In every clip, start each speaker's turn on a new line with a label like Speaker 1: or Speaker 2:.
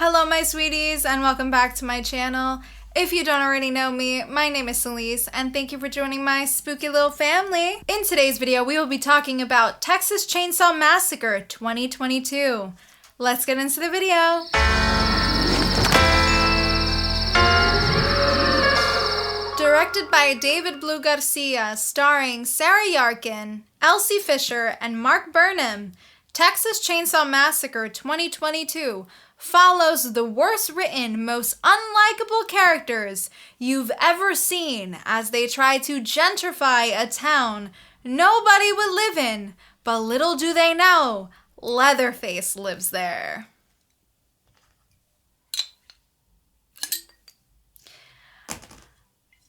Speaker 1: Hello my sweeties and welcome back to my channel. If you don't already know me, my name is Celise and thank you for joining my spooky little family. In today's video, we will be talking about Texas Chainsaw Massacre 2022. Let's get into the video. Directed by David Blue Garcia, starring Sarah Yarkin, Elsie Fisher, and Mark Burnham, Texas Chainsaw Massacre 2022 follows the worst written, most unlikable characters you've ever seen as they try to gentrify a town nobody would live in, but little do they know, Leatherface lives there.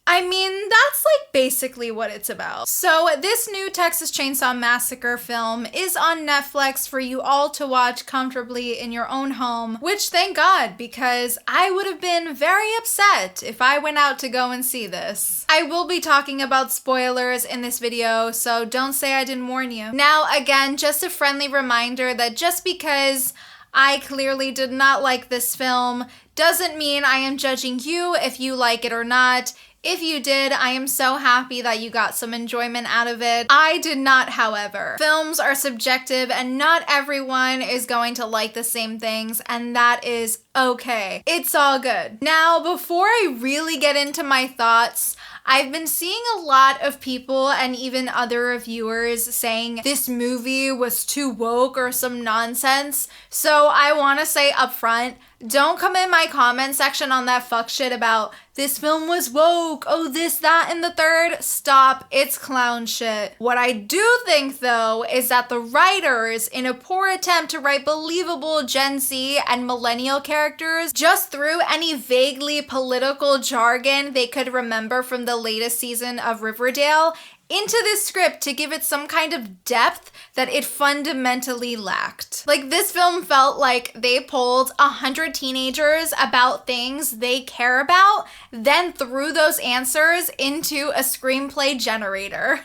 Speaker 1: I mean, that's like basically what it's about. So this new Texas Chainsaw Massacre film is on Netflix for you all to watch comfortably in your own home, which thank God, because I would have been very upset if I went out to go and see this. I will be talking about spoilers in this video, so don't say I didn't warn you. Now, again, just a friendly reminder that just because I clearly did not like this film doesn't mean I am judging you if you like it or not. If you did, I am so happy that you got some enjoyment out of it. I did not, however. Films are subjective and not everyone is going to like the same things, and that is okay. It's all good. Now, before I really get into my thoughts, I've been seeing a lot of people and even other reviewers saying this movie was too woke or some nonsense. So I want to say up front, don't come in my comment section on that fuck shit about this film was woke, oh this, that, and the third. Stop, it's clown shit. What I do think though is that the writers, in a poor attempt to write believable Gen Z and millennial characters, just threw any vaguely political jargon they could remember from the latest season of Riverdale into this script to give it some kind of depth that it fundamentally lacked. Like, this film felt like they pulled 100 teenagers about things they care about, then threw those answers into a screenplay generator.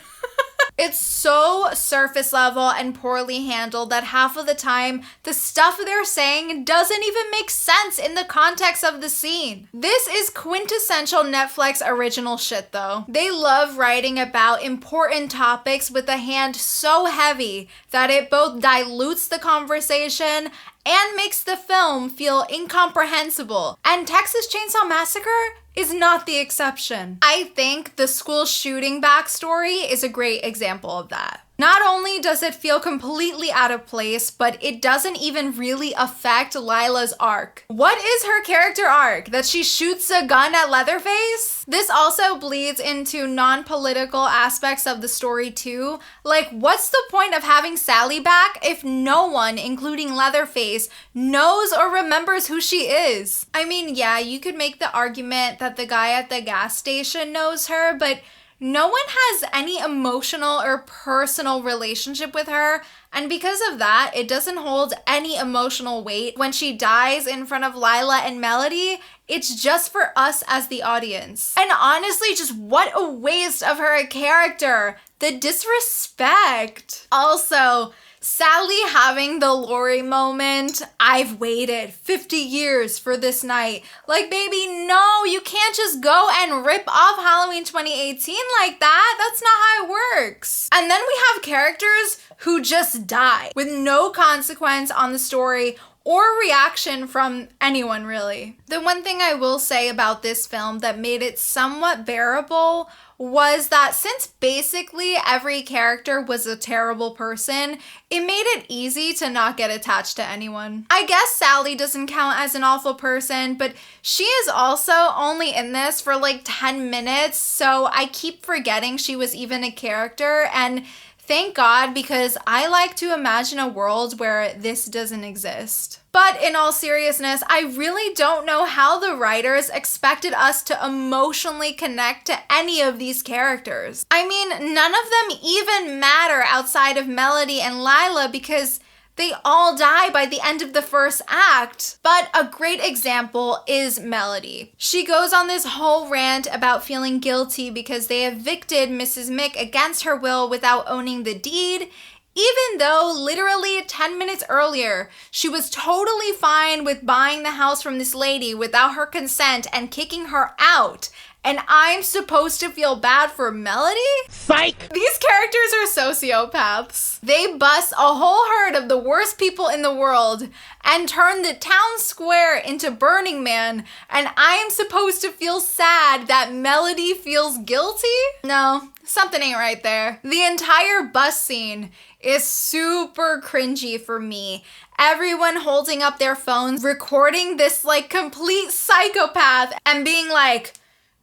Speaker 1: It's so surface level and poorly handled that half of the time, the stuff they're saying doesn't even make sense in the context of the scene. This is quintessential Netflix original shit though. They love writing about important topics with a hand so heavy that it both dilutes the conversation and makes the film feel incomprehensible. And Texas Chainsaw Massacre is not the exception. I think the school shooting backstory is a great example of that. Not only does it feel completely out of place, but it doesn't even really affect Lila's arc. What is her character arc? That she shoots a gun at Leatherface? This also bleeds into non-political aspects of the story too. Like, what's the point of having Sally back if no one, including Leatherface, knows or remembers who she is? I mean, yeah, you could make the argument that the guy at the gas station knows her, but no one has any emotional or personal relationship with her, and because of that, it doesn't hold any emotional weight. When she dies in front of Lila and Melody, it's just for us as the audience. And honestly, just what a waste of her character. The disrespect. Also, Sally having the Lori moment. I've waited 50 years for this night. Like, baby, no, you can't just go and rip off Halloween 2018 like that. That's not how it works. And then we have characters who just die with no consequence on the story or reaction from anyone, really. The one thing I will say about this film that made it somewhat bearable was that since basically every character was a terrible person, it made it easy to not get attached to anyone. I guess Sally doesn't count as an awful person, but she is also only in this for like 10 minutes, so I keep forgetting she was even a character, and thank God, because I like to imagine a world where this doesn't exist. But in all seriousness, I really don't know how the writers expected us to emotionally connect to any of these characters. I mean, none of them even matter outside of Melody and Lila because they all die by the end of the first act. But a great example is Melody. She goes on this whole rant about feeling guilty because they evicted Mrs. Mick against her will without owning the deed, Even though literally 10 minutes earlier, she was totally fine with buying the house from this lady without her consent and kicking her out. And I'm supposed to feel bad for Melody?
Speaker 2: Psych!
Speaker 1: These characters are sociopaths. They bust a whole herd of the worst people in the world and turn the town square into Burning Man, and I'm supposed to feel sad that Melody feels guilty? No, something ain't right there. The entire bus scene is super cringy for me. Everyone holding up their phones, recording this like complete psychopath and being like,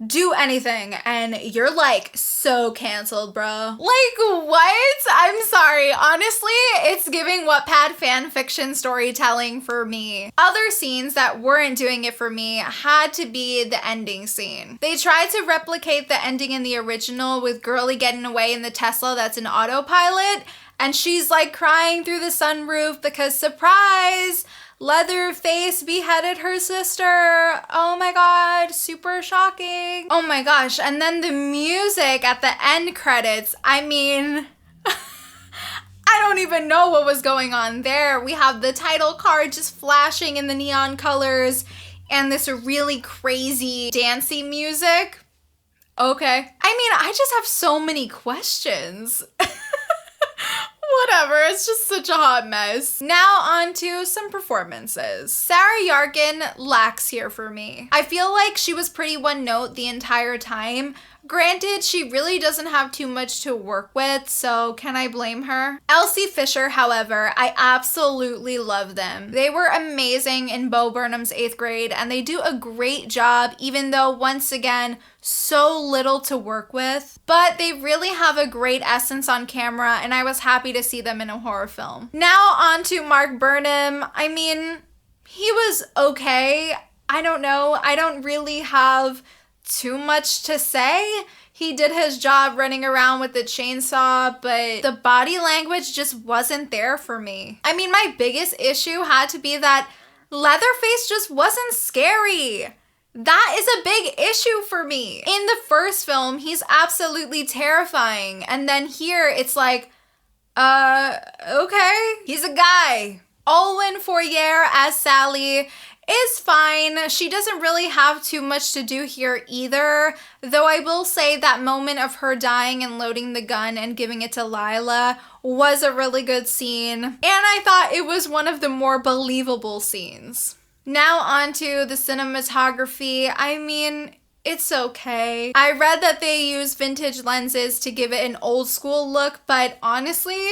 Speaker 1: do anything, and you're like so canceled, bro. Like, what? I'm sorry. Honestly, it's giving Wattpad fan fiction storytelling for me. Other scenes that weren't doing it for me had to be the ending scene. They tried to replicate the ending in the original with Girlie getting away in the Tesla that's an autopilot, and she's like crying through the sunroof because surprise! Leatherface beheaded her sister. Oh my god, super shocking. Oh my gosh, and then the music at the end credits, I mean, I don't even know what was going on there. We have the title card just flashing in the neon colors and this really crazy dancey music. Okay. I mean, I just have so many questions. Whatever, it's just such a hot mess. Now on to some performances. Sarah Yarkin lacks here for me. I feel like she was pretty one note the entire time. Granted, she really doesn't have too much to work with, so can I blame her? Elsie Fisher, however, I absolutely love them. They were amazing in Bo Burnham's 8th grade, and they do a great job, even though, once again, so little to work with. But they really have a great essence on camera, and I was happy to see them in a horror film. Now on to Mark Burnham. I mean, he was okay. I don't know. I don't really have too much to say. He did his job running around with the chainsaw, but the body language just wasn't there for me. I mean, my biggest issue had to be that Leatherface just wasn't scary. That is a big issue for me. In the first film, he's absolutely terrifying. And then here, it's like, okay, he's a guy. Olwen Fourier as Sally is fine. She doesn't really have too much to do here either, though I will say that moment of her dying and loading the gun and giving it to Lila was a really good scene, and I thought it was one of the more believable scenes. Now on to the cinematography. I mean, it's okay. I read that they use vintage lenses to give it an old school look, but honestly,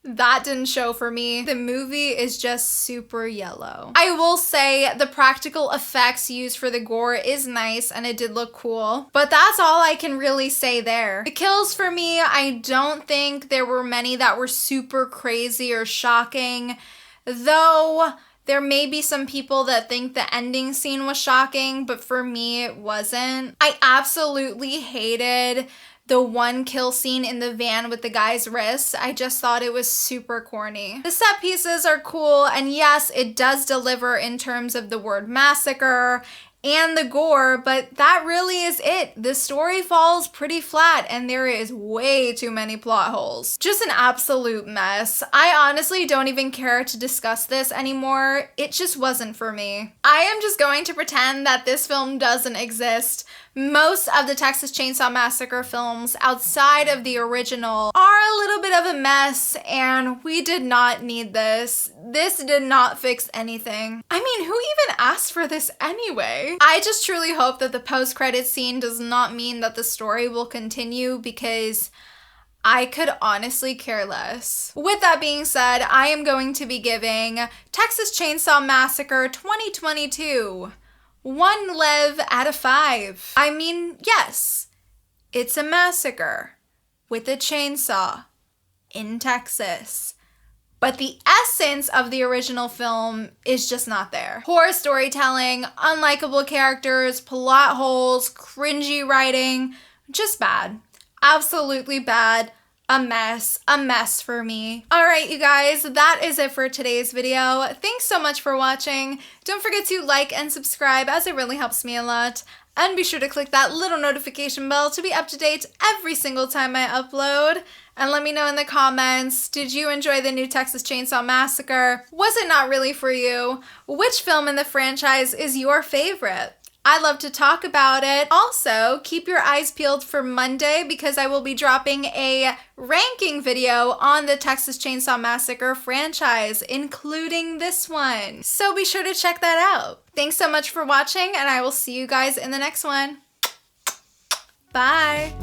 Speaker 1: that didn't show for me. The movie is just super yellow. I will say the practical effects used for the gore is nice and it did look cool, but that's all I can really say there. The kills for me, I don't think there were many that were super crazy or shocking, though there may be some people that think the ending scene was shocking, but for me it wasn't. I absolutely hated the one kill scene in the van with the guy's wrist. I just thought it was super corny. The set pieces are cool, and yes, it does deliver in terms of the word massacre and the gore, but that really is it. The story falls pretty flat and there is way too many plot holes. Just an absolute mess. I honestly don't even care to discuss this anymore. It just wasn't for me. I am just going to pretend that this film doesn't exist. Most of the Texas Chainsaw Massacre films outside of the original are a little bit of a mess, and we did not need this. This did not fix anything. I mean, who even asked for this anyway? I just truly hope that the post-credit scene does not mean that the story will continue, because I could honestly care less. With that being said, I am going to be giving Texas Chainsaw Massacre 2022 1 Lev out of 5. I mean, yes, it's a massacre with a chainsaw in Texas, but the essence of the original film is just not there. Horror storytelling, unlikable characters, plot holes, cringy writing, just bad. Absolutely bad. a mess for me. All right, you guys, that is it for today's video. Thanks so much for watching. Don't forget to like and subscribe as it really helps me a lot. And be sure to click that little notification bell to be up to date every single time I upload. And let me know in the comments, did you enjoy the new Texas Chainsaw Massacre? Was it not really for you? Which film in the franchise is your favorite? I'd love to talk about it. Also, keep your eyes peeled for Monday because I will be dropping a ranking video on the Texas Chainsaw Massacre franchise, including this one. So be sure to check that out. Thanks so much for watching, and I will see you guys in the next one. Bye.